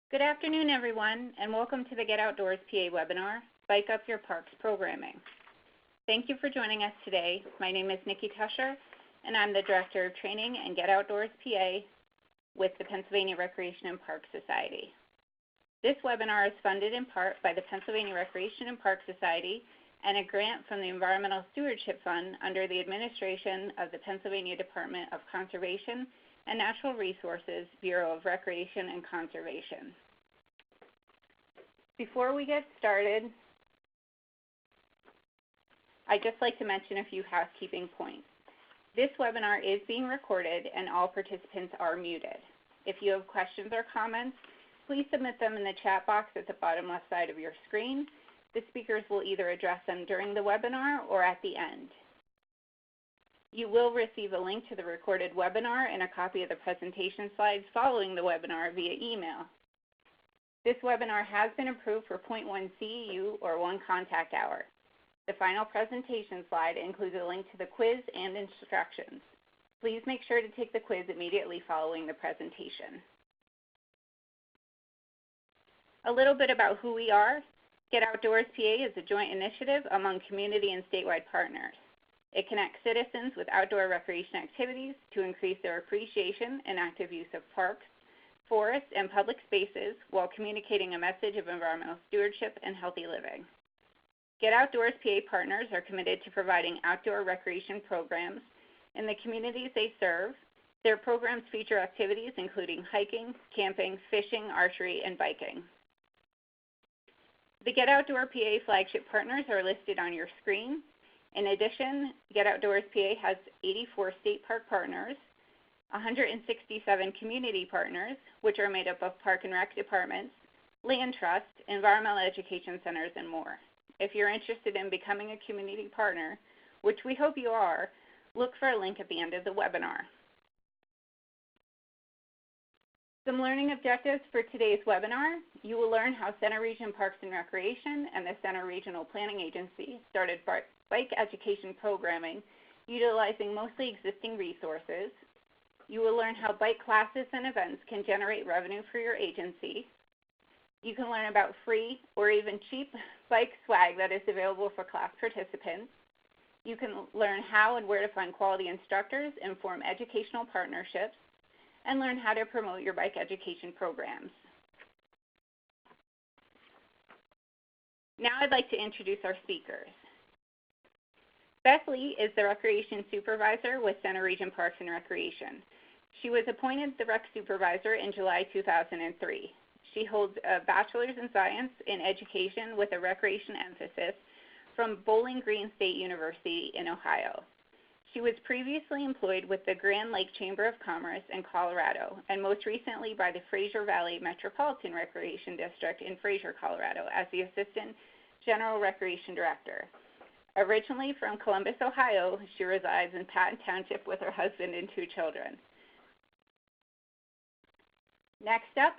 Good afternoon, everyone, and welcome to the Get Outdoors PA webinar, Bike Up Your Parks Programming. Thank you for joining us today. My name is Nikki Tusher, and I'm the Director of Training and Get Outdoors PA with the Pennsylvania Recreation and Park Society. This webinar is funded in part by the Pennsylvania Recreation and Park Society and a grant from the Environmental Stewardship Fund under the administration of the Pennsylvania Department of Conservation and Natural Resources, Bureau of Recreation and Conservation. Before we get started, I'd just like to mention a few housekeeping points. This webinar is being recorded and all participants are muted. If you have questions or comments, please submit them in the chat box at the bottom left side of your screen. The speakers will either address them during the webinar or at the end. You will receive a link to the recorded webinar and a copy of the presentation slides following the webinar via email. This webinar has been approved for 0.1 CEU or 1 contact hour. The final presentation slide includes a link to the quiz and instructions. Please make sure to take the quiz immediately following the presentation. A little bit about who we are. Get Outdoors PA is a joint initiative among community and statewide partners. It connects citizens with outdoor recreation activities to increase their appreciation and active use of parks, forests, and public spaces while communicating a message of environmental stewardship and healthy living. Get Outdoors PA partners are committed to providing outdoor recreation programs in the communities they serve. Their programs feature activities including hiking, camping, fishing, archery, and biking. The Get Outdoor PA flagship partners are listed on your screen. In addition, Get Outdoors PA has 84 state park partners, 167 community partners, which are made up of park and rec departments, land trust, environmental education centers, and more. If you're interested in becoming a community partner, which we hope you are, look for a link at the end of the webinar. Some learning objectives for today's webinar. You will learn how Center Region Parks and Recreation and the Center Regional Planning Agency started bike education programming utilizing mostly existing resources. You will learn how bike classes and events can generate revenue for your agency. You can learn about free or even cheap bike swag that is available for class participants. You can learn how and where to find quality instructors and form educational partnerships, and learn how to promote your bike education programs. Now I'd like to introduce our speakers. Beth Lee is the Recreation Supervisor with Center Region Parks and Recreation. She was appointed the Rec Supervisor in July 2003. She holds a Bachelor's in Science in Education with a Recreation emphasis from Bowling Green State University in Ohio. She was previously employed with the Grand Lake Chamber of Commerce in Colorado, and most recently by the Fraser Valley Metropolitan Recreation District in Fraser, Colorado, as the Assistant General Recreation Director. Originally from Columbus, Ohio, she resides in Patton Township with her husband and 2 children. Next up,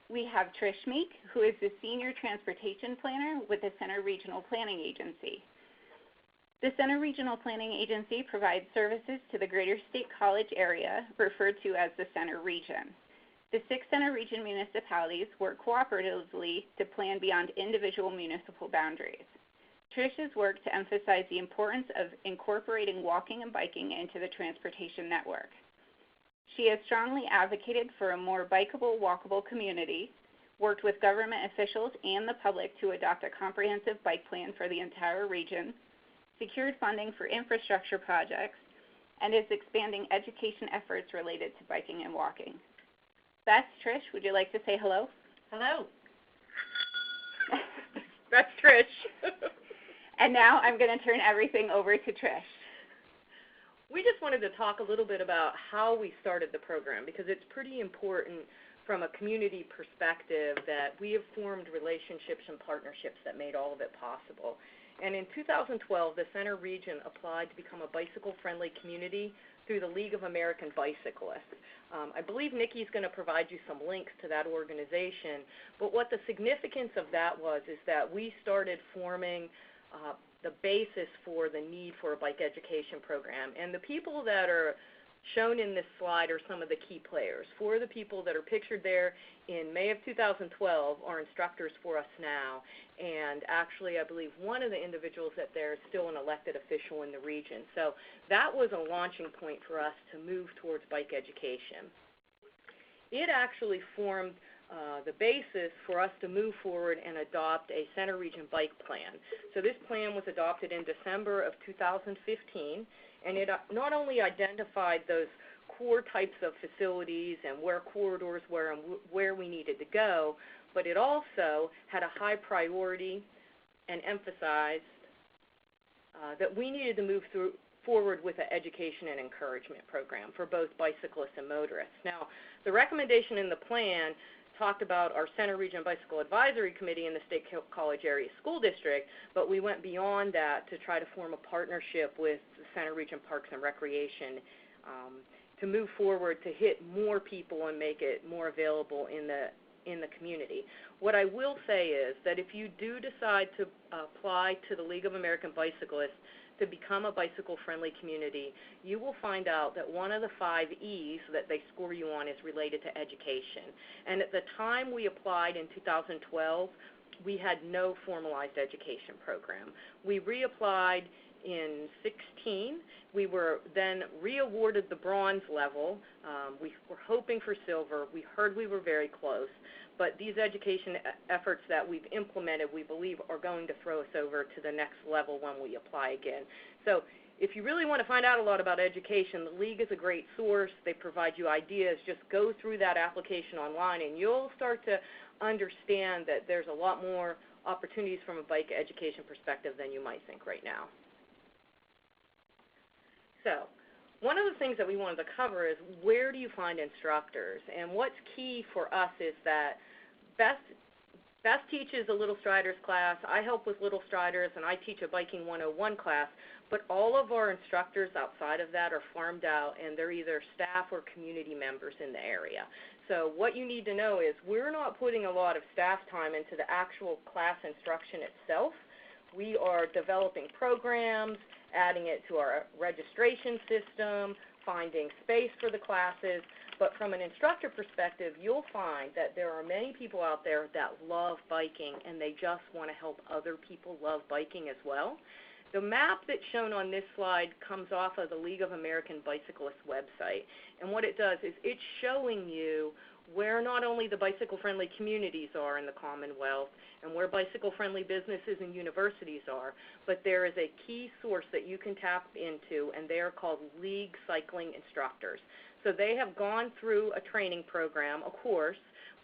we have Trish Meek, who is the Senior Transportation Planner with the Center Regional Planning Agency. The Center Regional Planning Agency provides services to the Greater State College area, referred to as the Center Region. The 6 Center Region municipalities work cooperatively to plan beyond individual municipal boundaries. Trish's work to emphasize the importance of incorporating walking and biking into the transportation network. She has strongly advocated for a more bikeable, walkable community, worked with government officials and the public to adopt a comprehensive bike plan for the entire region, secured funding for infrastructure projects, and is expanding education efforts related to biking and walking. Beth, Trish, would you like to say hello? Hello. That's Trish. And now I'm going to turn everything over to Trish. We just wanted to talk a little bit about how we started the program, because it's pretty important from a community perspective that we have formed relationships and partnerships that made all of it possible. And in 2012, the Center Region applied to become a bicycle-friendly community through the League of American Bicyclists. I believe Nikki's going to provide you some links to that organization, but what the significance of that was is that we started forming the basis for the need for a bike education program. And the people that are shown in this slide are some of the key players. 4 of the people that are pictured there in May of 2012 are instructors for us now, and actually I believe one of the individuals that there is still an elected official in the region. So that was a launching point for us to move towards bike education. It actually formed the basis for us to move forward and adopt a Center Region Bike Plan. So this plan was adopted in December of 2015, and it not only identified those core types of facilities and where corridors were and where we needed to go, but it also had a high priority and emphasized that we needed to move forward with an education and encouragement program for both bicyclists and motorists. Now, the recommendation in the plan talked about our Center Region Bicycle Advisory Committee in the State College Area School District, but we went beyond that to try to form a partnership with the Center Region Parks and Recreation to move forward to hit more people and make it more available in the community. What I will say is that if you do decide to apply to the League of American Bicyclists to become a bicycle-friendly community, you will find out that one of the 5 E's that they score you on is related to education. And at the time we applied in 2012, we had no formalized education program. We reapplied in 16. We were then re-awarded the bronze level. We were hoping for silver. We heard we were very close. But these education efforts that we've implemented, we believe, are going to throw us over to the next level when we apply again. So if you really want to find out a lot about education, the League is a great source. They provide you ideas. Just go through that application online, and you'll start to understand that there's a lot more opportunities from a bike education perspective than you might think right now. So one of the things that we wanted to cover is where do you find instructors? And what's key for us is that Beth teaches a Little Striders class, I help with Little Striders, and I teach a Biking 101 class, but all of our instructors outside of that are farmed out, and they're either staff or community members in the area. So what you need to know is we're not putting a lot of staff time into the actual class instruction itself. We are developing programs, adding it to our registration system, finding space for the classes. But from an instructor perspective, you'll find that there are many people out there that love biking, and they just want to help other people love biking as well. The map that's shown on this slide comes off of the League of American Bicyclists website. And what it does is it's showing you where not only the bicycle-friendly communities are in the Commonwealth and where bicycle-friendly businesses and universities are, but there is a key source that you can tap into, and they are called League Cycling Instructors. So they have gone through a training program, a course,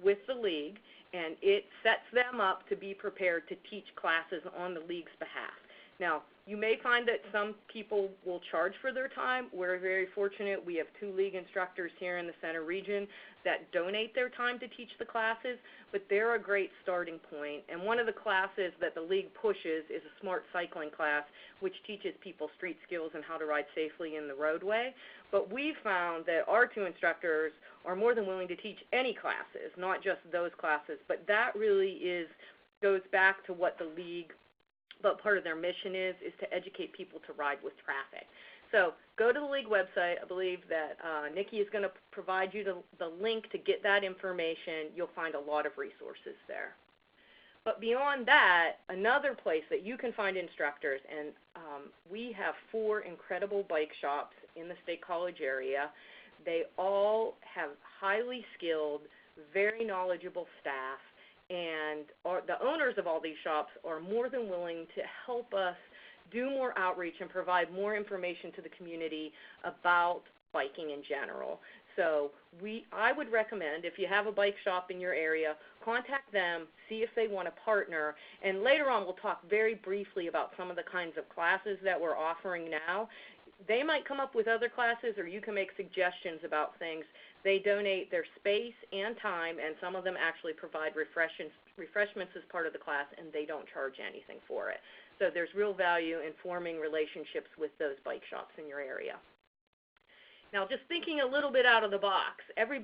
with the League, and it sets them up to be prepared to teach classes on the League's behalf. Now, you may find that some people will charge for their time. We're very fortunate. We have 2 League instructors here in the Center Region that donate their time to teach the classes, but they're a great starting point. And one of the classes that the League pushes is a smart cycling class, which teaches people street skills and how to ride safely in the roadway. But we found that our 2 instructors are more than willing to teach any classes, not just those classes. But that really goes back to what the League, but part of their mission is to educate people to ride with traffic. So go to the League website. I believe that Nikki is going to provide you the link to get that information. You'll find a lot of resources there. But beyond that, another place that you can find instructors, and we have 4 incredible bike shops in the State College area. They all have highly skilled, very knowledgeable staff, and the owners of all these shops are more than willing to help us do more outreach and provide more information to the community about biking in general. So I would recommend, if you have a bike shop in your area, contact them, see if they want to partner, and later on we'll talk very briefly about some of the kinds of classes that we're offering now. They might come up with other classes, or you can make suggestions about things. They donate their space and time, and some of them actually provide refreshments as part of the class, and they don't charge anything for it. So there's real value in forming relationships with those bike shops in your area. Now, just thinking a little bit out of the box, every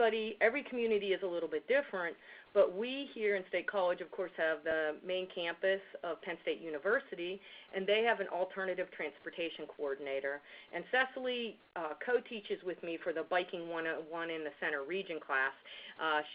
community is a little bit different, But we here in State College, of course, have the main campus of Penn State University, and they have an alternative transportation coordinator. And Cecily co-teaches with me for the Biking 101 in the Center Region class.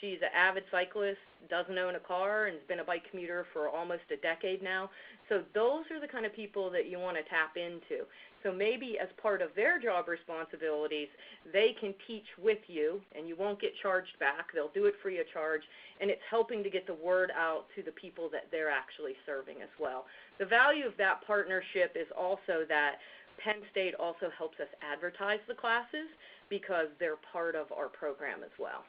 She's an avid cyclist, doesn't own a car, and has been a bike commuter for almost a decade now. So those are the kind of people that you want to tap into. So maybe as part of their job responsibilities, they can teach with you, and you won't get charged back. They'll do it free of charge, and it's helping to get the word out to the people that they're actually serving as well. The value of that partnership is also that Penn State also helps us advertise the classes because they're part of our program as well.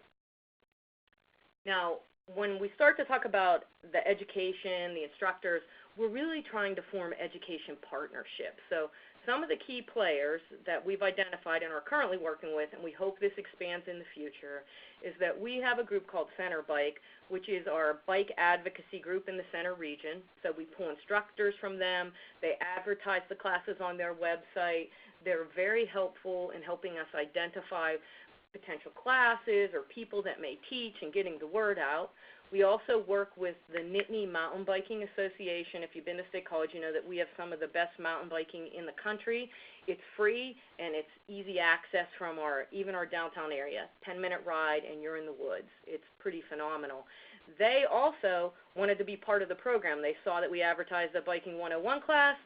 Now, when we start to talk about the education, the instructors, we're really trying to form education partnerships. So some of the key players that we've identified and are currently working with, and we hope this expands in the future, is that we have a group called Center Bike, which is our bike advocacy group in the Center region. So we pull instructors from them. They advertise the classes on their website. They're very helpful in helping us identify potential classes or people that may teach and getting the word out. We also work with the Nittany Mountain Biking Association. If you've been to State College, you know that we have some of the best mountain biking in the country. It's free and it's easy access from even our downtown area. 10-minute ride and you're in the woods. It's pretty phenomenal. They also wanted to be part of the program. They saw that we advertised the Biking 101 class.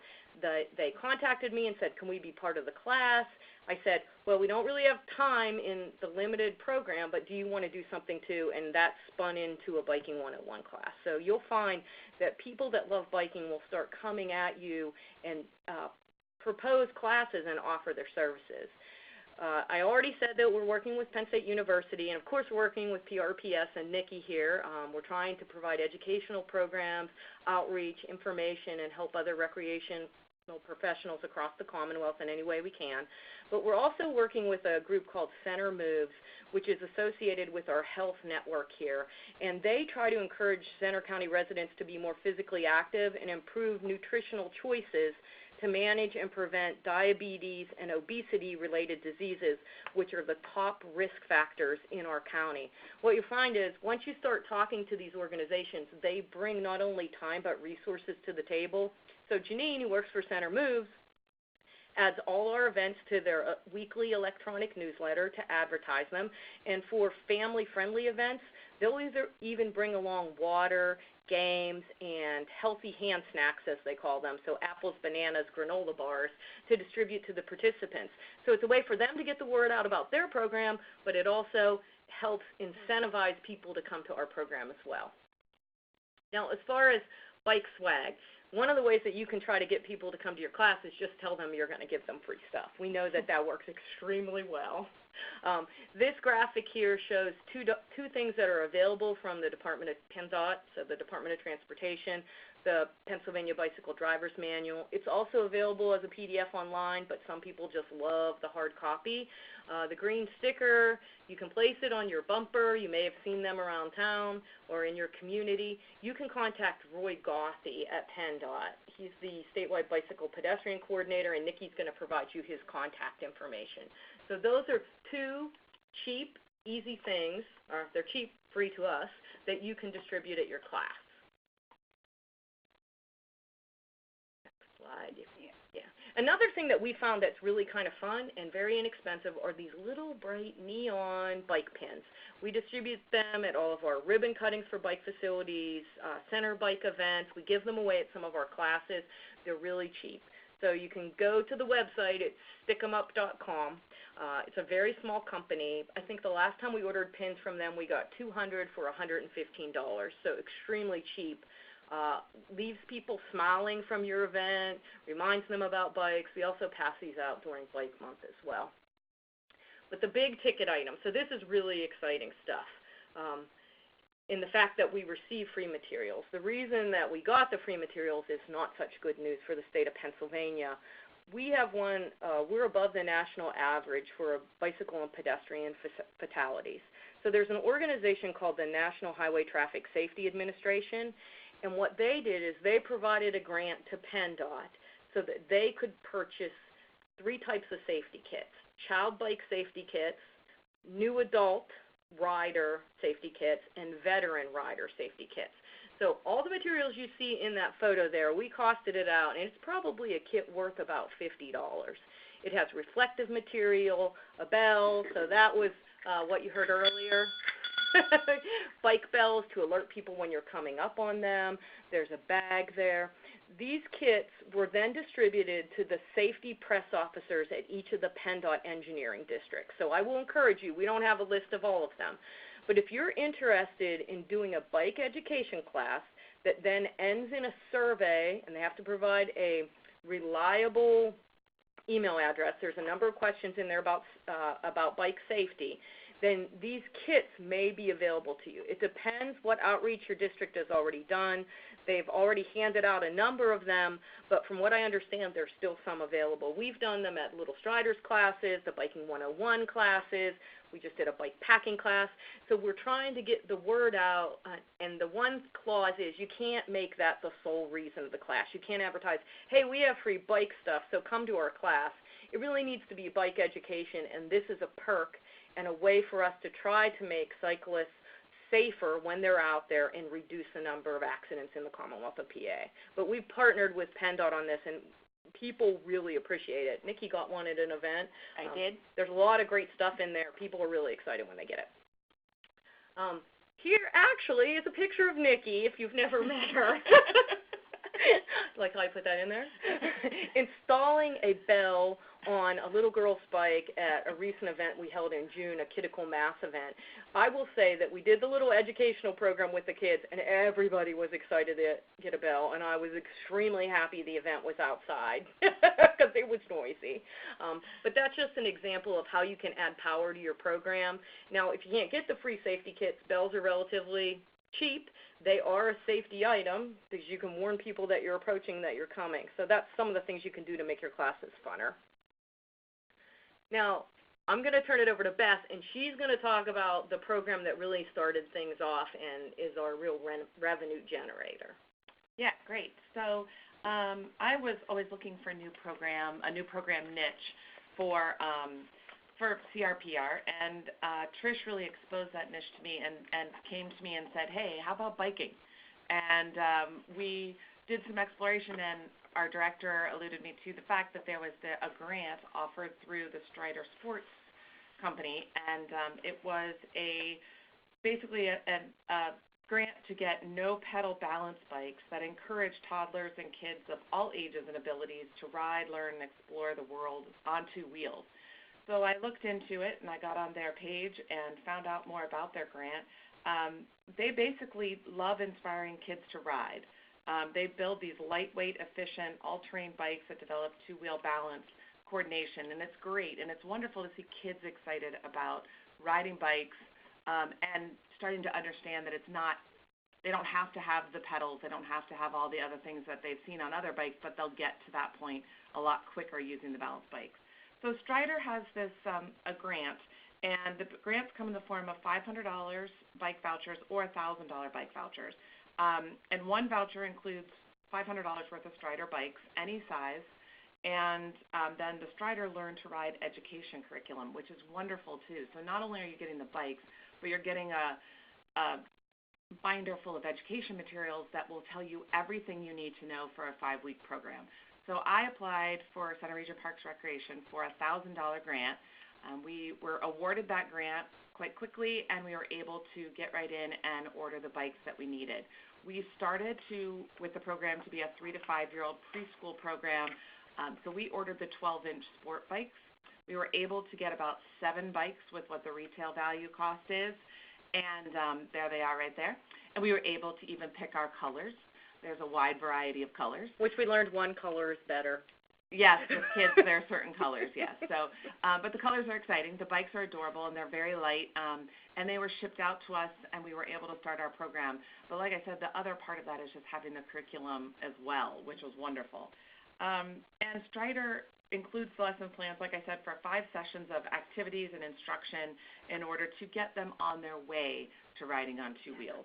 They contacted me and said, can we be part of the class? I said, well, we don't really have time in the limited program, but do you want to do something too? And that spun into a Biking 101 class. So you'll find that people that love biking will start coming at you and propose classes and offer their services. I already said that we're working with Penn State University, and of course we're working with PRPS and Nikki here. We're trying to provide educational programs, outreach, information, and help other recreation professionals across the Commonwealth in any way we can. But we're also working with a group called Center Moves, which is associated with our health network here. And they try to encourage Center County residents to be more physically active and improve nutritional choices to manage and prevent diabetes and obesity-related diseases, which are the top risk factors in our county. What you find is once you start talking to these organizations, they bring not only time but resources to the table. So Janine, who works for Center Moves, adds all our events to their weekly electronic newsletter to advertise them. And for family-friendly events, they'll even bring along water, games, and healthy hand snacks, as they call them, so apples, bananas, granola bars, to distribute to the participants. So it's a way for them to get the word out about their program, but it also helps incentivize people to come to our program as well. Now, as far as bike swag, one of the ways that you can try to get people to come to your class is just tell them you're going to give them free stuff. We know that that works extremely well. This graphic here shows two things that are available from the Department of PennDOT, so the Department of Transportation, the Pennsylvania Bicycle Driver's Manual. It's also available as a PDF online, but some people just love the hard copy. The green sticker, you can place it on your bumper. You may have seen them around town or in your community. You can contact Roy Gothy at PennDOT. He's the statewide bicycle pedestrian coordinator, and Nikki's going to provide you his contact information. So those are two cheap, easy things, or they're cheap, free to us, that you can distribute at your class. Next slide. Yeah. Another thing that we found that's really kind of fun and very inexpensive are these little bright neon bike pins. We distribute them at all of our ribbon cuttings for bike facilities, center bike events. We give them away at some of our classes. They're really cheap. So you can go to the website. It's stickemup.com. It's a very small company. I think the last time we ordered pins from them, we got 200 for $115, so extremely cheap. Leaves people smiling from your event, reminds them about bikes. We also pass these out during Bike Month as well. But the big ticket item, so this is really exciting stuff. In the fact that we receive free materials. The reason that we got the free materials is not such good news for the state of Pennsylvania. We have we're above the national average for bicycle and pedestrian fatalities. So there's an organization called the National Highway Traffic Safety Administration, and what they did is they provided a grant to PennDOT so that they could purchase 3 types of safety kits: child bike safety kits, new adult rider safety kits and veteran rider safety kits. So all the materials you see in that photo there, we costed it out, and it's probably a kit worth about $50. It has reflective material, a bell, so that was what you heard earlier. Bike bells to alert people when you're coming up on them. There's a bag there. These kits were then distributed to the safety press officers at each of the PennDOT engineering districts. So I will encourage you, we don't have a list of all of them, but if you're interested in doing a bike education class that then ends in a survey, and they have to provide a reliable email address, there's a number of questions in there about bike safety, then these kits may be available to you. It depends what outreach your district has already done. They've already handed out a number of them, but from what I understand, there's still some available. We've done them at Little Striders classes, the Biking 101 classes. We just did a bike packing class. So we're trying to get the word out, and the one clause is you can't make that the sole reason of the class. You can't advertise, hey, we have free bike stuff, so come to our class. It really needs to be bike education, and this is a perk and a way for us to try to make cyclists safer when they're out there and reduce the number of accidents in the Commonwealth of PA. But we've partnered with PennDOT on this, and people really appreciate it. Nikki got one at an event. I did. There's a lot of great stuff in there. People are really excited when they get it. Here actually is a picture of Nikki, if you've never met her. Like how I put that in there? Installing a bell on a little girl's bike at a recent event we held in June, a Kiddical Mass event. I will say that we did the little educational program with the kids, and everybody was excited to get a bell, and I was extremely happy the event was outside because it was noisy. But that's just an example of how you can add power to your program. Now, if you can't get the free safety kits, bells are relatively cheap. They are a safety item because you can warn people that you're approaching, that you're coming. So that's some of the things you can do to make your classes funner. Now, I'm going to turn it over to Beth, and she's going to talk about the program that really started things off and is our real revenue generator. Yeah, great. So I was always looking for a new program niche for CRPR, and Trish really exposed that niche to me and came to me and said, hey, how about biking? And we did some exploration, and our director alluded me to the fact that there was a grant offered through the Strider Sports Company, and it was basically a grant to get no-pedal balance bikes that encourage toddlers and kids of all ages and abilities to ride, learn, and explore the world on two wheels. So I looked into it, and I got on their page and found out more about their grant. They basically love inspiring kids to ride. They build these lightweight, efficient, all-terrain bikes that develop two-wheel balance coordination, and it's great, and it's wonderful to see kids excited about riding bikes and starting to understand that they don't have to have the pedals, they don't have to have all the other things that they've seen on other bikes, but they'll get to that point a lot quicker using the balance bikes. So Strider has this a grant, and the grants come in the form of $500 bike vouchers or $1,000 bike vouchers. And one voucher includes $500 worth of Strider bikes, any size, and then the Strider Learn to Ride education curriculum, which is wonderful too. So not only are you getting the bikes, but you're getting a binder full of education materials that will tell you everything you need to know for a 5-week program. So I applied for Center Region Parks Recreation for a $1,000 grant. We were awarded that grant quite quickly, and we were able to get right in and order the bikes that we needed. We started with the program to be a 3 to 5-year-old preschool program, so we ordered the 12-inch sport bikes. We were able to get about 7 bikes with what the retail value cost is, and there they are right there. And we were able to even pick our colors. There's a wide variety of colors. Which we learned one color is better. Yes, with kids, there are certain colors, yes. So, but the colors are exciting. The bikes are adorable, and they're very light, and they were shipped out to us, and we were able to start our program. But like I said, the other part of that is just having the curriculum as well, which was wonderful. And Strider includes the lesson plans, like I said, for 5 sessions of activities and instruction in order to get them on their way to riding on 2 wheels.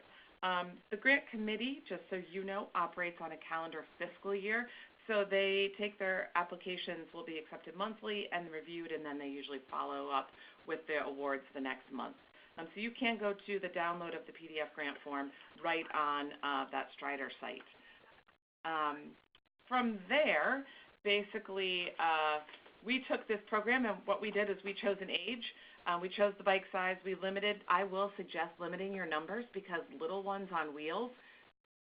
The grant committee, just so you know, operates on a calendar fiscal year. So they take their applications, will be accepted monthly and reviewed, and then they usually follow up with their awards the next month. So you can go to the download of the PDF grant form right on that Strider site. From there, basically, we took this program, and what we did is we chose an age. We chose the bike size. We limited, I will suggest limiting your numbers because little ones on wheels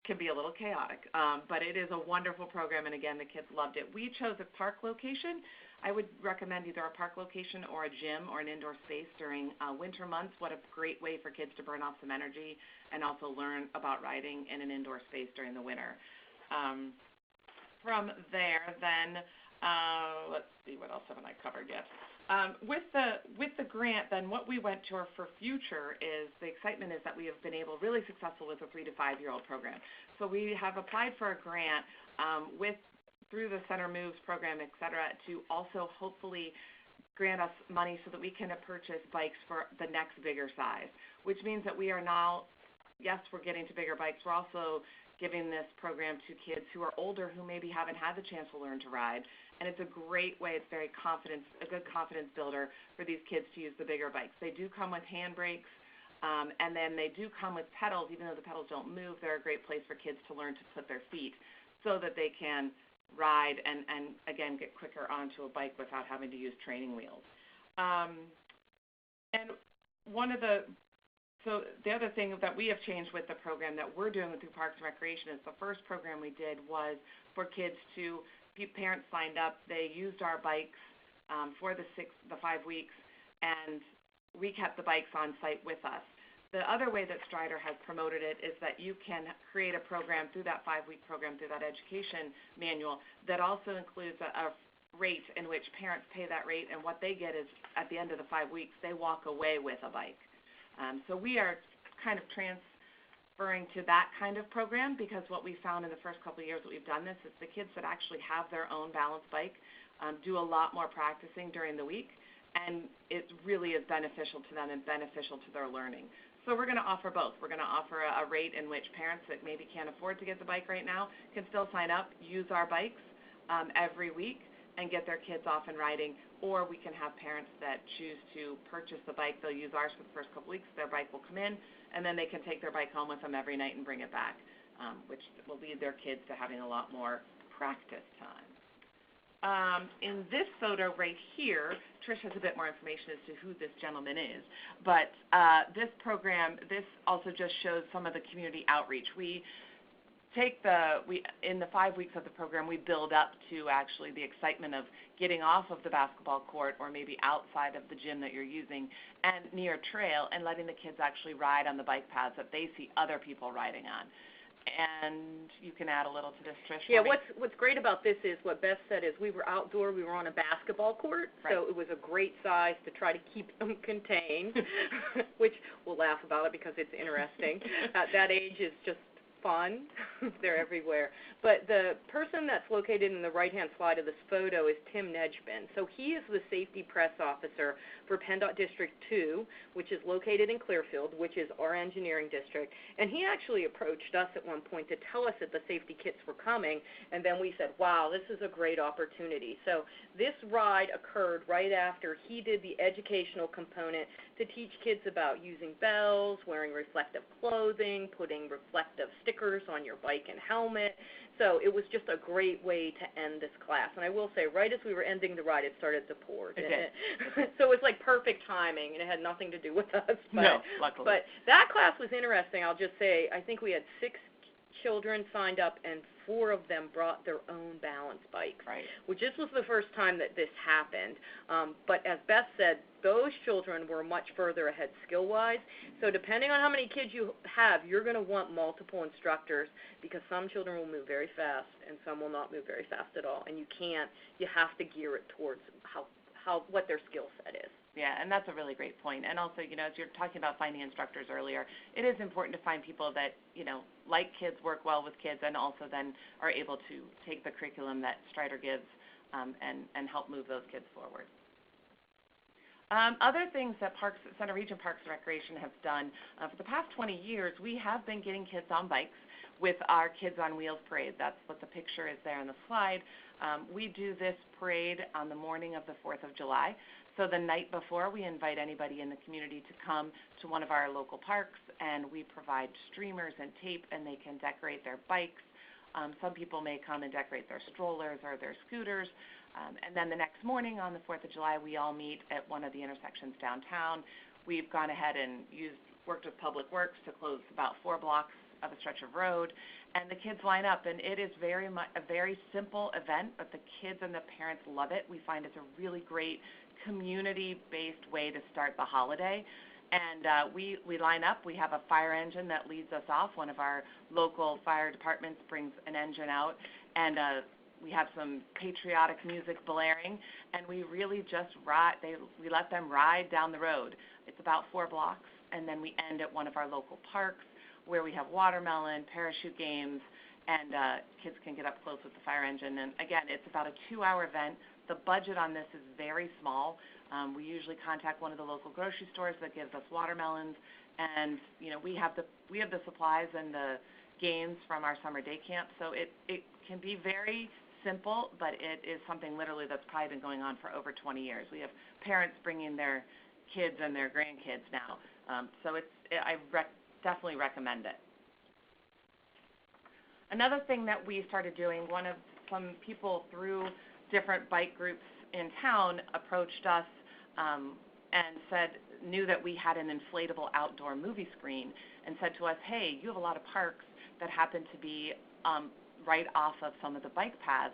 can be a little chaotic, but it is a wonderful program, and again, the kids loved it. We chose a park location. I would recommend either a park location or a gym or an indoor space during winter months. What a great way for kids to burn off some energy and also learn about riding in an indoor space during the winter. From there, then, let's see, what else haven't I covered yet? With the grant, then what we went to for future is the excitement is that we have been really successful with a 3 to 5 year old program. So we have applied for a grant through the Center Moves program, et cetera, to also hopefully grant us money so that we can purchase bikes for the next bigger size, which means that we are now, yes, we're getting to bigger bikes. We're also giving this program to kids who are older who maybe haven't had the chance to learn to ride. And it's a great way, it's a good confidence builder for these kids to use the bigger bikes. They do come with handbrakes, and then they do come with pedals. Even though the pedals don't move, they're a great place for kids to learn to put their feet so that they can ride and again, get quicker onto a bike without having to use training wheels. And so the other thing that we have changed with the program that we're doing through Parks and Recreation is the first program we did was for kids parents signed up, they used our bikes for the 5 weeks, and we kept the bikes on site with us. The other way that Strider has promoted it is that you can create a program through that 5-week program, through that education manual, that also includes a rate in which parents pay that rate, and what they get is at the end of the 5 weeks, they walk away with a bike. So we are kind of transferring to that kind of program because what we found in the first couple of years that we've done this is the kids that actually have their own balance bike do a lot more practicing during the week, and it really is beneficial to them and beneficial to their learning. So we're going to offer both. We're going to offer a rate in which parents that maybe can't afford to get the bike right now can still sign up, use our bikes every week, and get their kids off and riding. Or we can have parents that choose to purchase the bike. They'll use ours for the first couple weeks. Their bike will come in, and then they can take their bike home with them every night and bring it back, which will lead their kids to having a lot more practice time. In this photo right here, Trish has a bit more information as to who this gentleman is, but this program, this also just shows some of the community outreach. We take in the 5 weeks of the program, we build up to actually the excitement of getting off of the basketball court or maybe outside of the gym that you're using and near trail and letting the kids actually ride on the bike paths that they see other people riding on. And you can add a little to this, Trish. Yeah, what's great about this is what Beth said is we were outdoor, we were on a basketball court, right. So it was a great size to try to keep them contained, which we'll laugh about it because it's interesting. That age is just fun. They're everywhere. But the person that's located in the right-hand slide of this photo is Tim Nedgebin. So he is the safety press officer for PennDOT District 2, which is located in Clearfield, which is our engineering district. And he actually approached us at one point to tell us that the safety kits were coming, and then we said, wow, this is a great opportunity. So this ride occurred right after he did the educational component to teach kids about using bells, wearing reflective clothing, putting reflective stickers on your bike and helmet. So it was just a great way to end this class. And I will say, right as we were ending the ride, it started to pour. Okay. So it was like perfect timing, and it had nothing to do with us. But, no, luckily. But that class was interesting. I'll just say, I think we had 6 children signed up, and 4 of them brought their own balance bikes, right. Which this was the first time that this happened. But as Beth said, those children were much further ahead skill-wise. So depending on how many kids you have, you're going to want multiple instructors because some children will move very fast and some will not move very fast at all. And you have to gear it towards what their skill set is. Yeah, and that's a really great point. And also, as you're talking about finding instructors earlier, it is important to find people that, like kids, work well with kids, and also then are able to take the curriculum that Strider gives and help move those kids forward. Other things that Center Region Parks and Recreation have done, for the past 20 years, we have been getting kids on bikes with our Kids on Wheels parade. That's what the picture is there on the slide. We do this parade on the morning of the 4th of July. So the night before, we invite anybody in the community to come to one of our local parks, and we provide streamers and tape, and they can decorate their bikes. Some people may come and decorate their strollers or their scooters. And then the next morning on the 4th of July, we all meet at one of the intersections downtown. We've gone ahead and worked with Public Works to close about 4 blocks of a stretch of road, and the kids line up, and it is very much a very simple event, but the kids and the parents love it. We find it's a really great community-based way to start the holiday. And we line up. We have a fire engine that leads us off. One of our local fire departments brings an engine out, and we have some patriotic music blaring, and we really just we let them ride down the road. It's about 4 blocks, and then we end at one of our local parks where we have watermelon, parachute games, and kids can get up close with the fire engine. And again, it's about a 2-hour event. The budget on this is very small. We usually contact one of the local grocery stores that gives us watermelons, and we have the supplies and the games from our summer day camp. So it can be very simple, but it is something literally that's probably been going on for over 20 years. We have parents bringing their kids and their grandkids now. So I definitely recommend it. Another thing that we started doing, some people through different bike groups in town approached us and knew that we had an inflatable outdoor movie screen, and said to us, hey, you have a lot of parks that happen to be right off of some of the bike paths.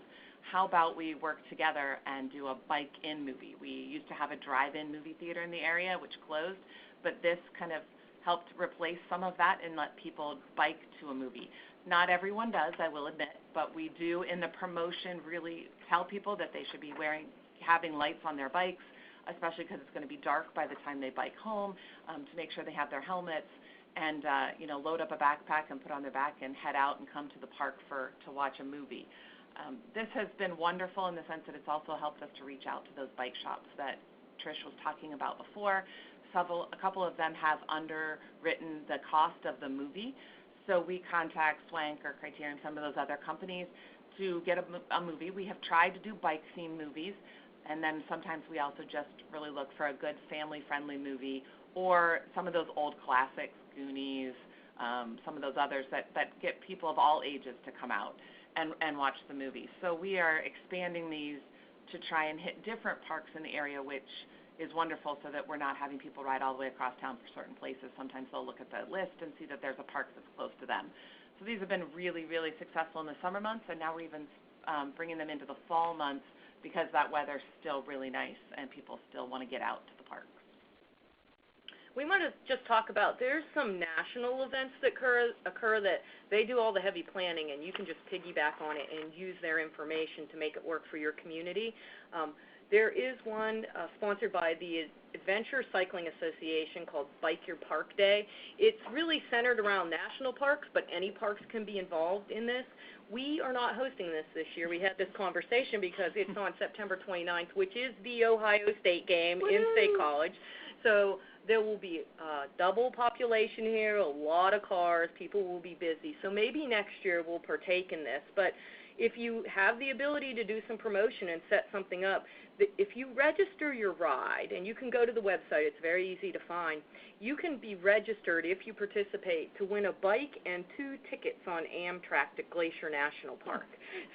How about we work together and do a bike-in movie? We used to have a drive-in movie theater in the area, which closed, but this kind of helped replace some of that and let people bike to a movie. Not everyone does, I will admit, but we do in the promotion really tell people that they should be having lights on their bikes, especially because it's going to be dark by the time they bike home, to make sure they have their helmets and load up a backpack and put on their back and head out and come to the park to watch a movie. This has been wonderful in the sense that it's also helped us to reach out to those bike shops that Trish was talking about before. A couple of them have underwritten the cost of the movie, so we contact Swank or Criterion, some of those other companies, to get a movie. We have tried to do bike-themed movies, and then sometimes we also just really look for a good family-friendly movie, or some of those old classics, Goonies, some of those others that get people of all ages to come out and watch the movie. So we are expanding these to try and hit different parks in the area, which is wonderful, so that we're not having people ride all the way across town for certain places. Sometimes they'll look at the list and see that there's a park that's close to them. So these have been really, really successful in the summer months, and now we're even bringing them into the fall months because that weather's still really nice and people still want to get out to the parks. We want to just talk about, there's some national events that occur that they do all the heavy planning, and you can just piggyback on it and use their information to make it work for your community. There is one sponsored by the Adventure Cycling Association called Bike Your Park Day. It's really centered around national parks, but any parks can be involved in this. We are not hosting this year. We had this conversation because it's on September 29th, which is the Ohio State game in State College. So there will be double population here, a lot of cars, people will be busy. So maybe next year we'll partake in this. But if you have the ability to do some promotion and set something up, if you register your ride, and you can go to the website, it's very easy to find, you can be registered if you participate to win a bike and 2 tickets on Amtrak to Glacier National Park.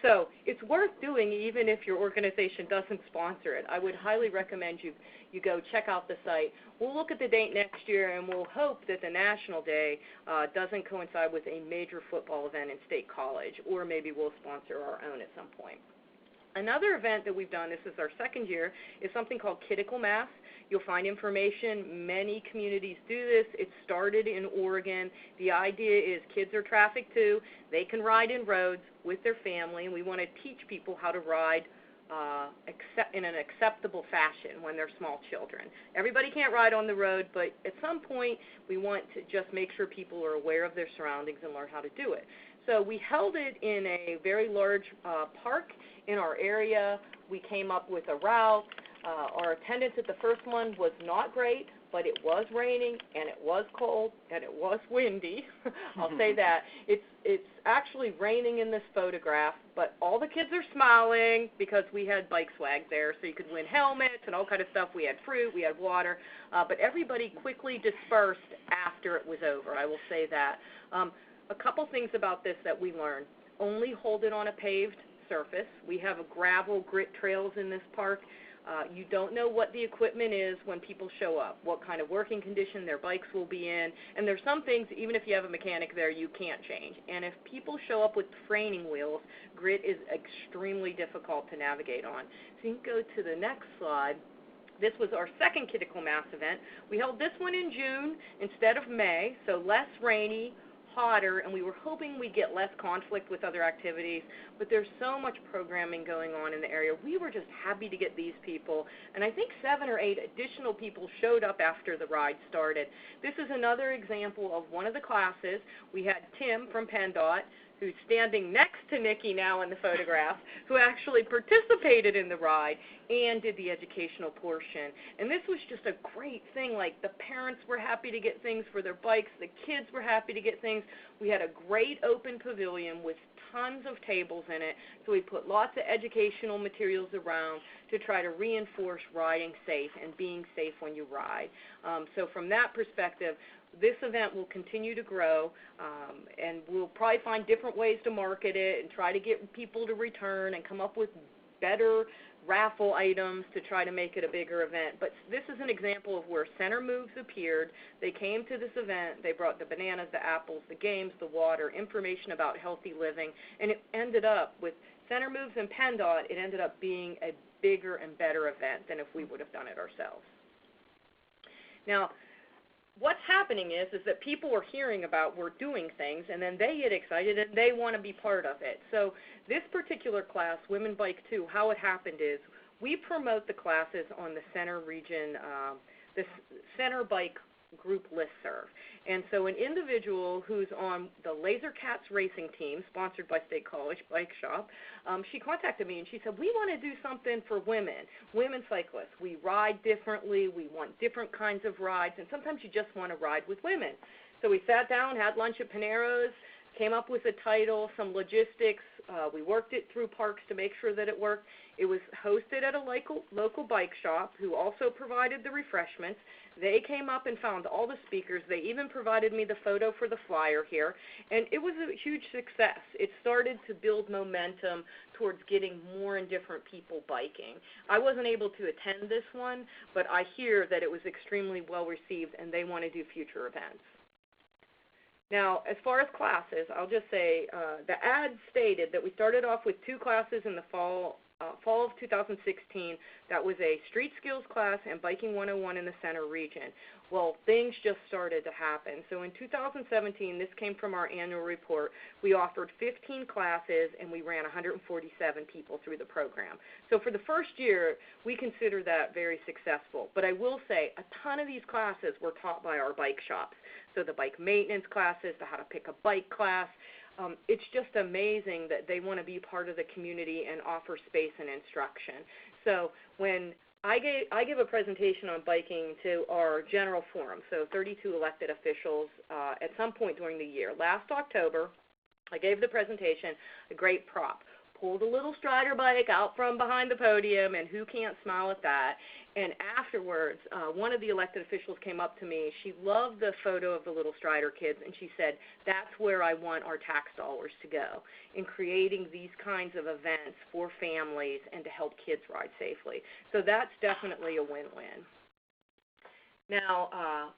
So it's worth doing even if your organization doesn't sponsor it. I would highly recommend you go check out the site. We'll look at the date next year, and we'll hope that the National Day doesn't coincide with a major football event in State College, or maybe we'll sponsor our own at some point. Another event that we've done, this is our 2nd year, is something called Kidical Mass. You'll find information. Many communities do this. It started in Oregon. The idea is kids are trafficked too. They can ride in roads with their family, and we want to teach people how to ride in an acceptable fashion when they're small children. Everybody can't ride on the road, but at some point we want to just make sure people are aware of their surroundings and learn how to do it. So we held it in a very large park in our area. We came up with a route. Our attendance at the first one was not great, but it was raining, and it was cold, and it was windy. I'll say that. It's actually raining in this photograph, but all the kids are smiling because we had bike swag there, so you could win helmets and all kind of stuff. We had fruit, we had water, but everybody quickly dispersed after it was over, I will say that. A couple things about this that we learned. Only hold it on a paved surface. We have a gravel grit trails in this park. You don't know what the equipment is when people show up, what kind of working condition their bikes will be in, and there's some things, even if you have a mechanic there, you can't change. And if people show up with training wheels, grit is extremely difficult to navigate on. So you can go to the next slide. This was our second critical mass event. We held this one in June instead of May, so less rainy, hotter, and we were hoping we'd get less conflict with other activities, but there's so much programming going on in the area. We were just happy to get these people, and I think 7 or 8 additional people showed up after the ride started. This is another example of one of the classes. We had Tim from PennDOT, who's standing next to Nikki now in the photograph, who actually participated in the ride and did the educational portion. And this was just a great thing. Like, the parents were happy to get things for their bikes. The kids were happy to get things. We had a great open pavilion with tons of tables in it, so we put lots of educational materials around to try to reinforce riding safe and being safe when you ride. So from that perspective, this event will continue to grow, and we'll probably find different ways to market it and try to get people to return and come up with better raffle items to try to make it a bigger event. But this is an example of where Center Moves appeared. They came to this event. They brought the bananas, the apples, the games, the water, information about healthy living, and it ended up with Center Moves and PennDOT. It ended up being a bigger and better event than if we would have done it ourselves. Now, what's happening is that people are hearing about we're doing things, and then they get excited and they want to be part of it. So this particular class, Women Bike 2, how it happened is we promote the classes on the Center Region, the Center Bike group listserv. And so an individual who's on the Laser Cats racing team, sponsored by State College Bike Shop, she contacted me and she said, we want to do something for women cyclists. We ride differently, we want different kinds of rides, and sometimes you just want to ride with women. So we sat down, had lunch at Panero's, came up with a title, some logistics. We worked it through parks to make sure that it worked. It was hosted at a local bike shop who also provided the refreshments. They came up and found all the speakers. They even provided me the photo for the flyer here, and it was a huge success. It started to build momentum towards getting more and different people biking. I wasn't able to attend this one, but I hear that it was extremely well received, and they want to do future events. Now, as far as classes, I'll just say the ad stated that we started off with 2 classes in the fall of 2016. That was a street skills class and biking 101 in the Center Region. Well, things just started to happen. So in 2017, this came from our annual report, we offered 15 classes and we ran 147 people through the program. So for the first year, we consider that very successful. But I will say a ton of these classes were taught by our bike shops. So the bike maintenance classes, the how to pick a bike class. It's just amazing that they want to be part of the community and offer space and instruction. So when I give a presentation on biking to our general forum, so 32 elected officials at some point during the year. Last October, I gave the presentation, a great prop. Pulled a little Strider bike out from behind the podium, and who can't smile at that? And afterwards, one of the elected officials came up to me. She loved the photo of the little Strider kids, and she said, that's where I want our tax dollars to go, in creating these kinds of events for families and to help kids ride safely. So that's definitely a win-win. Now,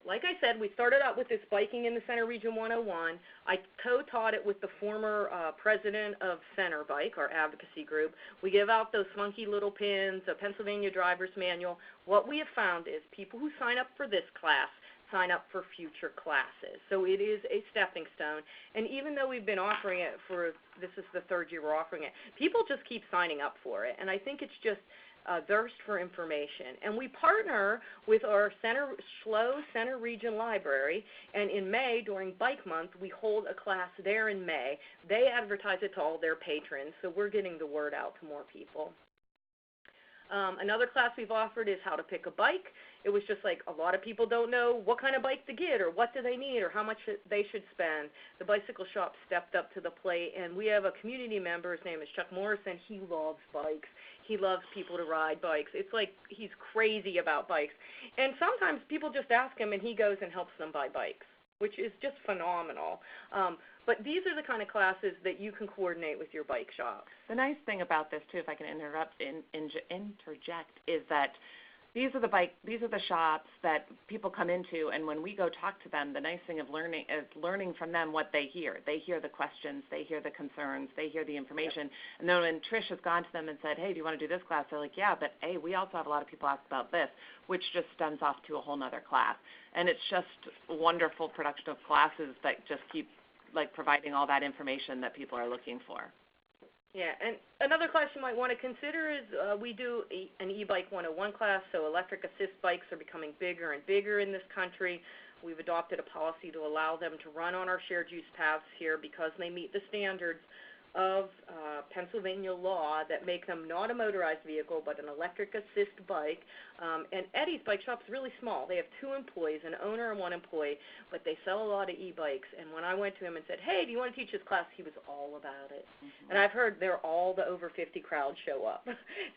like I said, we started out with this Biking in the Center Region 101. I co-taught it with the former president of Center Bike, our advocacy group. We give out those funky little pins, a Pennsylvania driver's manual. What we have found is people who sign up for this class sign up for future classes. So it is a stepping stone. And even though we've been offering it for, this is the 3rd year we're offering it, people just keep signing up for it. And I think it's just thirst for information. And we partner with our SLO Center Region Library, and in May, during Bike Month, we hold a class there in May. They advertise it to all their patrons, so we're getting the word out to more people. Another class we've offered is how to pick a bike. It was just like a lot of people don't know what kind of bike to get or what do they need or how much they should spend. The bicycle shop stepped up to the plate, and we have a community member. His name is Chuck Morrison. He loves bikes. He loves people to ride bikes. It's like he's crazy about bikes. And sometimes people just ask him, and he goes and helps them buy bikes, which is just phenomenal. But these are the kind of classes that you can coordinate with your bike shop. The nice thing about this, too, if I can interject, is that these are the shops that people come into, and when we go talk to them, the nice thing of learning is learning from them what they hear. They hear the questions, they hear the concerns, they hear the information. Yep. And then when Trish has gone to them and said, hey, do you want to do this class? They're like, yeah, but hey, we also have a lot of people ask about this, which just stems off to a whole nother class. And it's just a wonderful production of classes that just keep providing all that information that people are looking for. Yeah, and another class you might want to consider is we do an e-bike 101 class, so electric assist bikes are becoming bigger and bigger in this country. We've adopted a policy to allow them to run on our shared use paths here because they meet the standards of Pennsylvania law that make them not a motorized vehicle but an electric assist bike. And Eddie's Bike Shop's really small. They have 2 employees, an owner and 1 employee, but they sell a lot of e-bikes. And when I went to him and said, hey, do you want to teach this class, he was all about it. Mm-hmm. And I've heard all the over 50 crowd show up.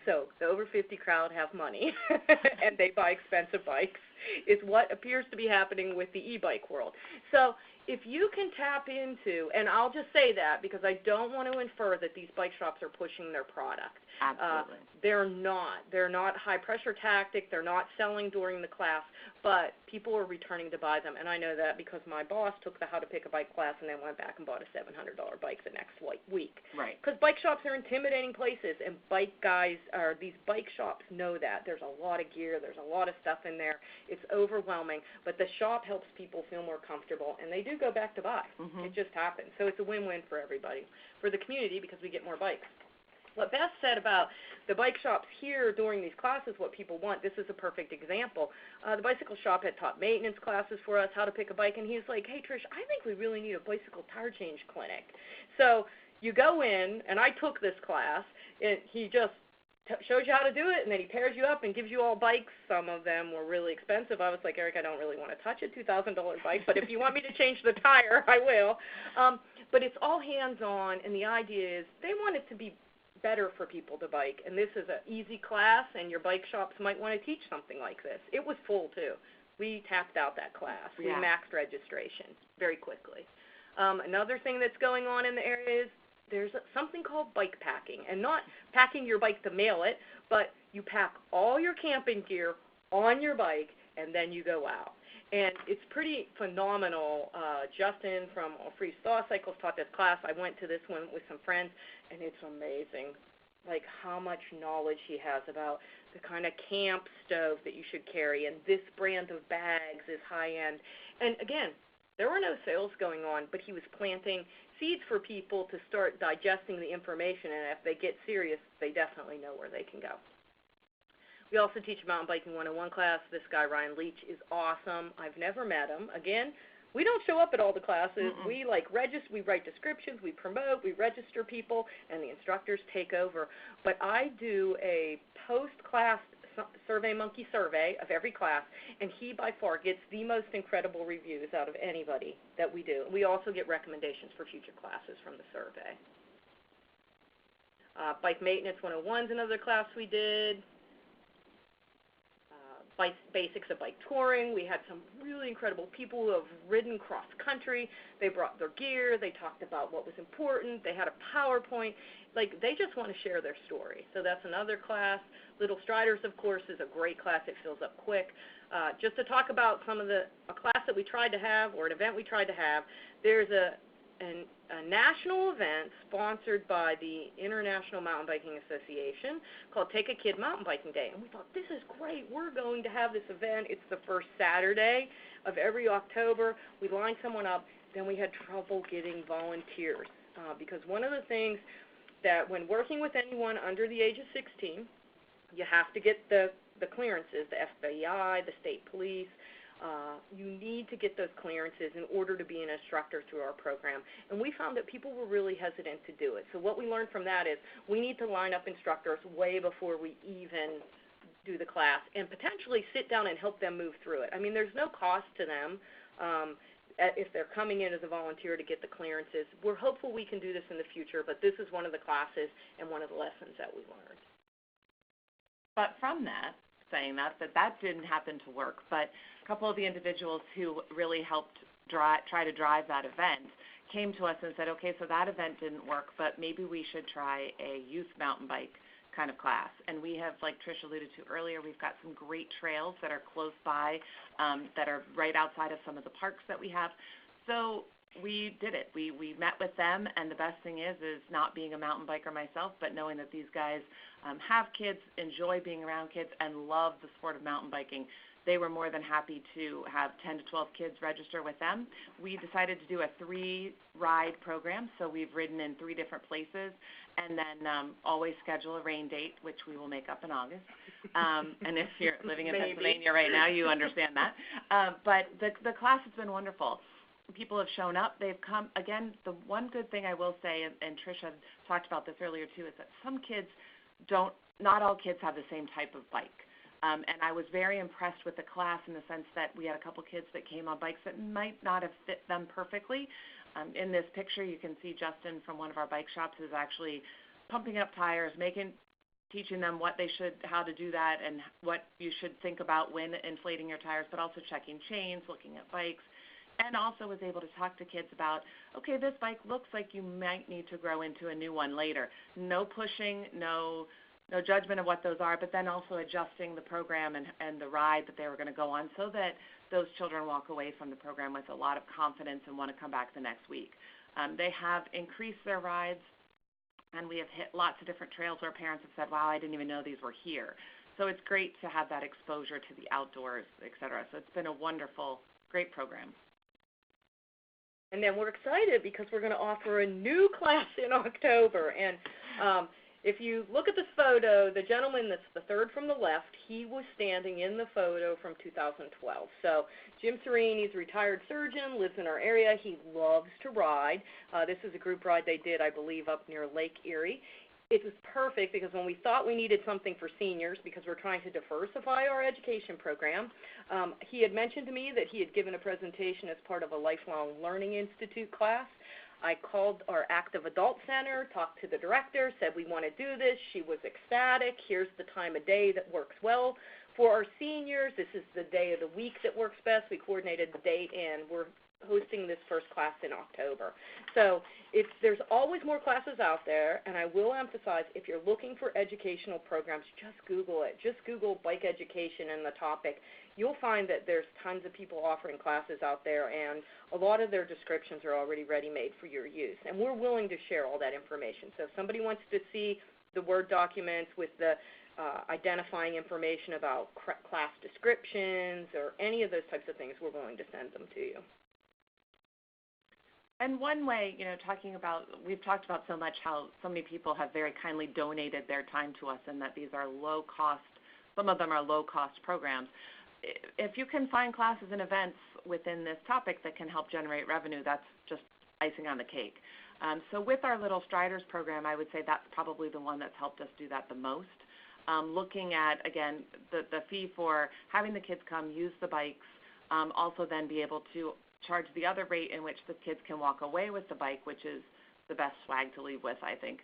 So the over 50 crowd have money and they buy expensive bikes is what appears to be happening with the e-bike world. So if you can tap into, and I'll just say that because I don't want to infer that these bike shops are pushing their product. Absolutely. They're not high pressure tactic. They're not selling during the class, but people are returning to buy them. And I know that because my boss took the How to Pick a Bike class and then went back and bought a $700 bike the next week. Right. Because bike shops are intimidating places, and these bike shops know that. There's a lot of gear. There's a lot of stuff in there. It's overwhelming, but the shop helps people feel more comfortable, and they do go back to buy. Mm-hmm. It just happens. So it's a win-win for everybody, for the community because we get more bikes. What Beth said about the bike shops here during these classes, what people want, this is a perfect example. The bicycle shop had taught maintenance classes for us, how to pick a bike, and he's like, hey, Trish, I think we really need a bicycle tire change clinic. So you go in, and I took this class, and he just shows you how to do it, and then he pairs you up and gives you all bikes. Some of them were really expensive. I was like, Eric, I don't really want to touch a $2,000 bike, but if you want me to change the tire, I will. But it's all hands-on, and the idea is they want it to be better for people to bike, and this is an easy class, and your bike shops might want to teach something like this. It was full, too. We tapped out that class. Yeah. We maxed registration very quickly. Another thing that's going on in the area is there's something called bike packing, and not packing your bike to mail it, but you pack all your camping gear on your bike, and then you go out. And it's pretty phenomenal. Justin from Free Thaw Cycles taught this class. I went to this one with some friends, and it's amazing, like how much knowledge he has about the kind of camp stove that you should carry, and this brand of bags is high-end. And, again, there were no sales going on, but he was planting seeds for people to start digesting the information, and if they get serious, they definitely know where they can go. We also teach a mountain biking 101 class. This guy, Ryan Leach, is awesome. I've never met him. Again, we don't show up at all the classes. Mm-mm. We register, we write descriptions, we promote, we register people, and the instructors take over. But I do a post-class SurveyMonkey survey of every class, and he by far gets the most incredible reviews out of anybody that we do. We also get recommendations for future classes from the survey. Bike Maintenance 101 is another class we did. Basics of bike touring. We had some really incredible people who have ridden cross-country. They brought their gear. They talked about what was important. They had a PowerPoint. They just want to share their story. So that's another class. Little Striders, of course, is a great class. It fills up quick. Just to talk about a class that we tried to have, or an event we tried to have, there's a national event sponsored by the International Mountain Biking Association called Take a Kid Mountain Biking Day. And we thought, this is great. We're going to have this event. It's the first Saturday of every October. We lined someone up. Then we had trouble getting volunteers because one of the things that when working with anyone under the age of 16, you have to get the clearances, the FBI, the state police. you need to get those clearances in order to be an instructor through our program. And we found that people were really hesitant to do it. So what we learned from that is we need to line up instructors way before we even do the class and potentially sit down and help them move through it. I mean, there's no cost to them if they're coming in as a volunteer to get the clearances. We're hopeful we can do this in the future, but this is one of the classes and one of the lessons that we learned. But from that, saying that didn't happen to work, but a couple of the individuals who really helped try to drive that event came to us and said, okay, so that event didn't work, but maybe we should try a youth mountain bike kind of class. And we have, like Trish alluded to earlier, we've got some great trails that are close by, that are right outside of some of the parks that we have. So we did it. We met with them, and the best thing is not being a mountain biker myself, but knowing that these guys have kids, enjoy being around kids, and love the sport of mountain biking. They were more than happy to have 10 to 12 kids register with them. We decided to do a 3-ride program, so we've ridden in 3 different places, and then always schedule a rain date, which we will make up in August. And if you're living in Pennsylvania right now, you understand that. But the class has been wonderful. People have shown up. They've come. Again, the one good thing I will say, and Trish had talked about this earlier too, is that some kids not all kids have the same type of bike. And I was very impressed with the class in the sense that we had a couple kids that came on bikes that might not have fit them perfectly. In this picture, you can see Justin from one of our bike shops is actually pumping up tires, teaching them how to do that and what you should think about when inflating your tires, but also checking chains, looking at bikes, and also was able to talk to kids about, okay, this bike looks like you might need to grow into a new one later. No pushing, no judgment of what those are, but then also adjusting the program and the ride that they were going to go on so that those children walk away from the program with a lot of confidence and want to come back the next week. They have increased their rides, and we have hit lots of different trails where parents have said, wow, I didn't even know these were here. So it's great to have that exposure to the outdoors, et cetera. So it's been a wonderful, great program. And then we're excited because we're going to offer a new class in October. And if you look at this photo, the gentleman that's the third from the left, he was standing in the photo from 2012. So Jim Serene, he's a retired surgeon, lives in our area. He loves to ride. This is a group ride they did, I believe, up near Lake Erie. It was perfect because when we thought we needed something for seniors because we're trying to diversify our education program, he had mentioned to me that he had given a presentation as part of a Lifelong Learning Institute class. I called our Active Adult Center, talked to the director, said we want to do this. She was ecstatic. Here's the time of day that works well for our seniors. This is the day of the week that works best. We coordinated the date, and we're hosting this first class in October. So there's always more classes out there, and I will emphasize, if you're looking for educational programs, just Google it. Just Google bike education and the topic. You'll find that there's tons of people offering classes out there, and a lot of their descriptions are already ready-made for your use. And we're willing to share all that information. So if somebody wants to see the Word documents with the identifying information about class descriptions or any of those types of things, we're willing to send them to you. And one way, we've talked about so much how so many people have very kindly donated their time to us and that these are low-cost, some of them are low-cost programs. If you can find classes and events within this topic that can help generate revenue, that's just icing on the cake. So with our Little Striders program, I would say that's probably the one that's helped us do that the most. Looking at, again, the fee for having the kids come use the bikes, also then be able to charge the other rate in which the kids can walk away with the bike, which is the best swag to leave with, I think.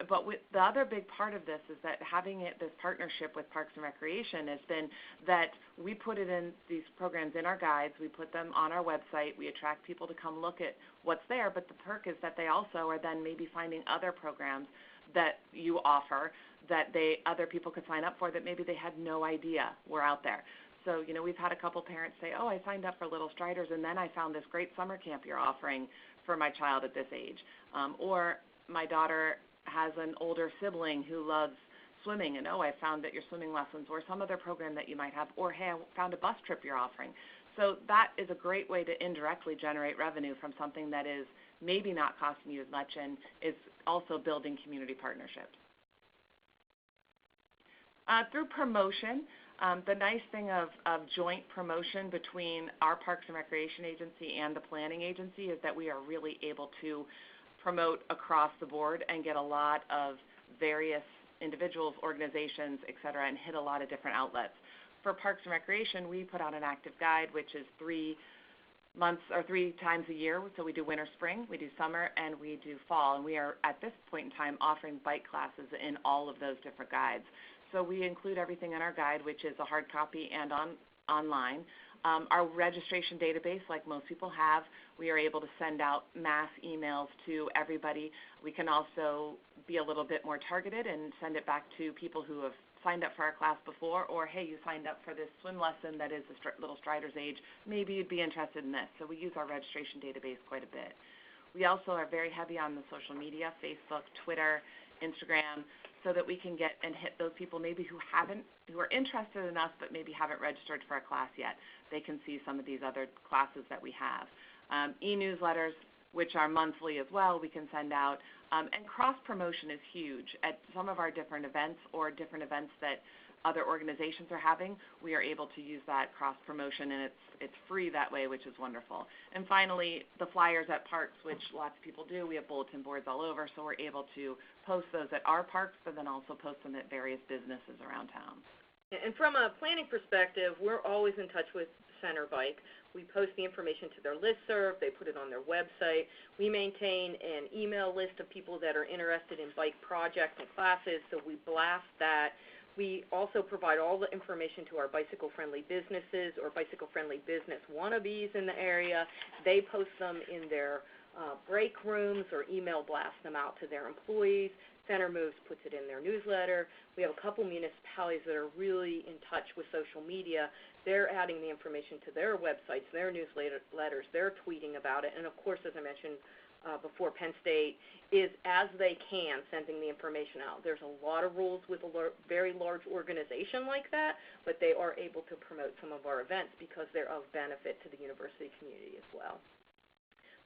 But with the other big part of this is that having this partnership with Parks and Recreation has been that we put it in these programs in our guides, we put them on our website, we attract people to come look at what's there, but the perk is that they also are then maybe finding other programs that you offer that other people could sign up for that maybe they had no idea were out there. So, we've had a couple parents say, oh, I signed up for Little Striders, and then I found this great summer camp you're offering for my child at this age. Or my daughter has an older sibling who loves swimming, and, oh, I found that your swimming lessons or some other program that you might have, or, hey, I found a bus trip you're offering. So that is a great way to indirectly generate revenue from something that is maybe not costing you as much and is also building community partnerships. Through promotion, The nice thing of joint promotion between our Parks and Recreation Agency and the planning agency is that we are really able to promote across the board and get a lot of various individuals, organizations, et cetera, and hit a lot of different outlets. For Parks and Recreation, we put out an active guide, which is 3 months or 3 times a year. So we do winter, spring, we do summer, and we do fall. And we are, at this point in time, offering bike classes in all of those different guides. So we include everything in our guide, which is a hard copy and online. Our registration database, like most people have, we are able to send out mass emails to everybody. We can also be a little bit more targeted and send it back to people who have signed up for our class before, or, hey, you signed up for this swim lesson that is a little strider's age. Maybe you'd be interested in this. So we use our registration database quite a bit. We also are very heavy on the social media, Facebook, Twitter, Instagram, so that we can get and hit those people maybe who are interested in us but maybe haven't registered for a class yet. They can see some of these other classes that we have. E-newsletters, which are monthly as well, we can send out. And cross-promotion is huge. At some of our different events or different events that other organizations are having, we are able to use that cross-promotion, and it's free that way, which is wonderful. And finally, the flyers at parks, which lots of people do. We have bulletin boards all over, so we're able to post those at our parks, but then also post them at various businesses around town. And from a planning perspective, we're always in touch with Center Bike. We post the information to their listserv. They put it on their website. We maintain an email list of people that are interested in bike projects and classes, so we blast that. We also provide all the information to our bicycle-friendly businesses or bicycle-friendly business wannabes in the area. They post them in their break rooms or email blast them out to their employees. Center Moves puts it in their newsletter. We have a couple municipalities that are really in touch with social media. They're adding the information to their websites, their newsletters. They're tweeting about it. And, of course, as I mentioned before, Penn State is, as they can, sending the information out. There's a lot of rules with a very large organization like that, but they are able to promote some of our events because they're of benefit to the university community as well.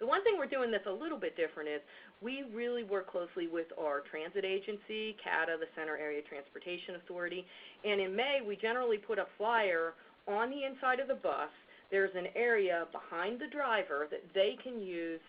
The one thing we're doing that's a little bit different is we really work closely with our transit agency, CATA, the Center Area Transportation Authority, and in May we generally put a flyer on the inside of the bus. There's an area behind the driver that they can use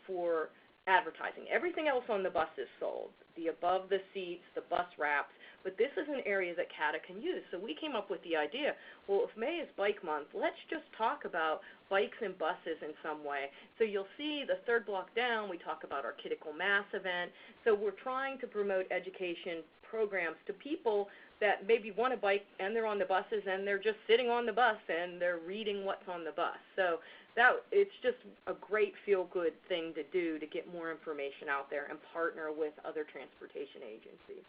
for advertising. Everything else on the bus is sold, the above the seats, the bus wraps, but this is an area that CATA can use. So we came up with the idea, well, if May is Bike Month, let's just talk about bikes and buses in some way. So you'll see the third block down, we talk about our Critical Mass event. So we're trying to promote education programs to people that maybe want a bike and they're on the buses and they're just sitting on the bus and they're reading what's on the bus. So it's just a great feel-good thing to do to get more information out there and partner with other transportation agencies.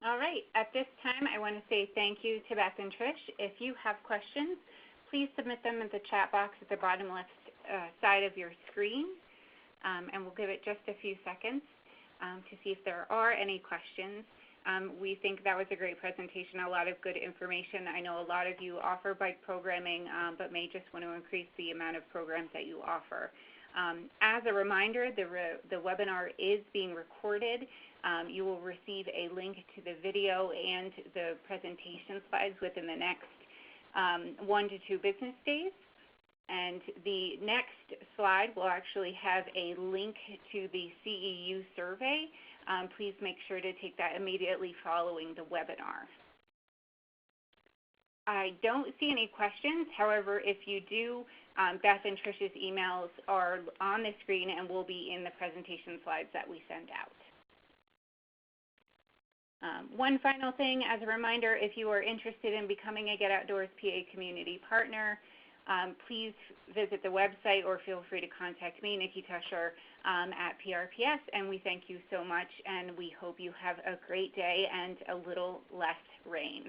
All right. At this time, I want to say thank you to Beth and Trish. If you have questions, please submit them in the chat box at the bottom left side of your screen, and we'll give it just a few seconds to see if there are any questions. We think that was a great presentation, a lot of good information. I know a lot of you offer bike programming, but may just want to increase the amount of programs that you offer. As a reminder, the webinar is being recorded. You will receive a link to the video and the presentation slides within the next 1 to 2 business days. And the next slide will actually have a link to the CEU survey. Please make sure to take that immediately following the webinar. I don't see any questions. However, if you do, Beth and Trish's emails are on the screen and will be in the presentation slides that we send out. One final thing, as a reminder, if you are interested in becoming a Get Outdoors PA community partner, please visit the website or feel free to contact me, Nikki Tusher, at PRPS, and we thank you so much, and we hope you have a great day and a little less rain.